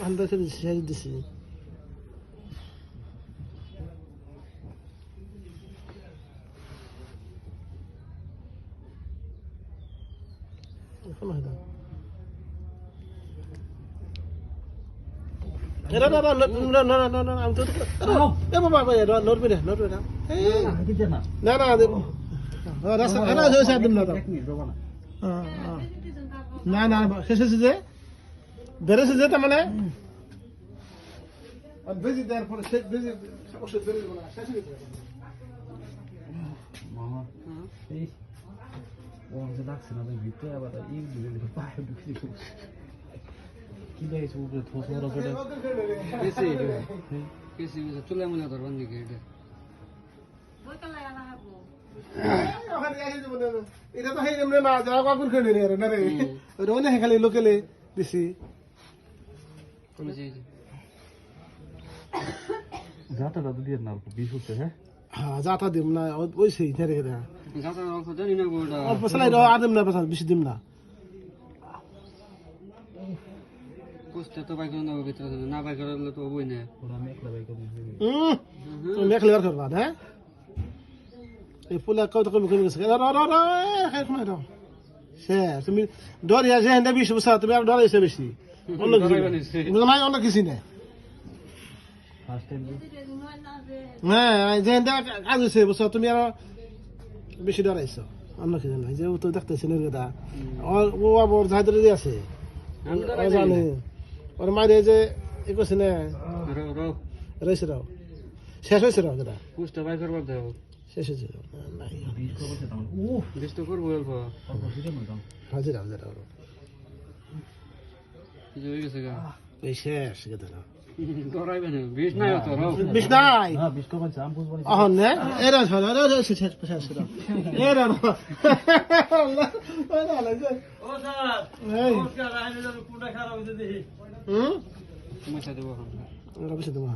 আন্দাজে শেষ দিছি এখন হয় না এরা না না না না না আমি তো এ বাবা নড়বে না না না রাস্তা না হয়েছে একদম না না না শেষ হয়েছে যে বেড়েছে যে তার মানে বেশি দেওয়ার পরে বেশি ওষুধ বেড়ে যাবো না শেষ হয়ে যাবে মামা এই ও আমাকে লাগছে না তাই ভিতরে আবার এই দিকে পায়ে ঢুকে কি লাগছে উপরে থোস বড় করে কেসি কেসি চলে মনে ধরবান দিকে এটা এটা তো এমনি না যা কাকুর খেলে রে না রে রোনে খালি লোকেলে দিছি যাতা দাদু দিয়ে না বিষ হচ্ছে হ্যাঁ হ্যাঁ যাতা দিম না ওই সেই রে রে যাতা অল্প জানি না গোটা অল্প সালাই আদম না পাছা বেশি দিম না পোস্টে তো বাইক না ভিতরে না বাইক করলে তো হবই না ওরা মেকলা বাইক করে তুমি মেখলে আর করবা হ্যাঁ এই ফুলা কত কম কম গেছে র র র খাইছ না দাও সে তুমি ডরিয়া যে হেন্দা বেশি বসা তুমি আর ডরাইছে বেশি অন্য কিছু না অন্য কিছু না ফার্স্ট টাইম হ্যাঁ যে হেন্দা কাজ হয়েছে বসা তুমি আর বেশি ডরাইছো অন্য কিছু না যে ও তো দেখতেছে না কথা ও আবার যাইতে আছে ও জানে ওর মাইরে যে এ করছে না রয়েছে রাও শেষ হয়েছে রাও দাদা পোস্টে বাইক করবার দাও শেষ হয়েছে নাই বিষ করছে তখন ও বেশ তো করবো অল্প অল্প সিজন না হাজির হাজির কিছু হয়ে গেছে গা এই শেষ কথা ডরাইবে না বেশ নাই তো রাও বিষ নাই হ্যাঁ বিষ করছে আম বুঝবো অহন নে এরা ছড়া রে শেষ শেষ করে এরা আল্লাহ আল্লাহ লাগছে ও স্যার এই নমস্কার আইনে যাবে কোনটা খারাপ হইছে দেখি তোমার সাথে বলুন ওরা বেশি দেবো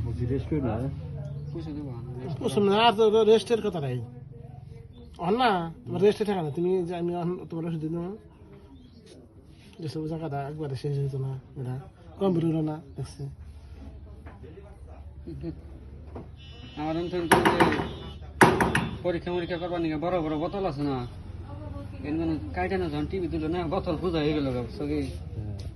বুঝি রেস্ট করে না পয়সা দেবো কুসুম না আর তো রেস্টের কথা নাই অন না তোমার রেস্টে থাকা না তুমি আমি তোমার ওষুধ দিন যেসব জায়গাটা একবারে শেষ হইতো না এটা কম বেরোলো না দেখছে আমার অন্তর পরীক্ষা মরীক্ষা করবার নিকে বড় বড় বোতল আছে না এর মানে কাইটা না যখন টিভি দিল না বোতল পূজা হয়ে গেল সবই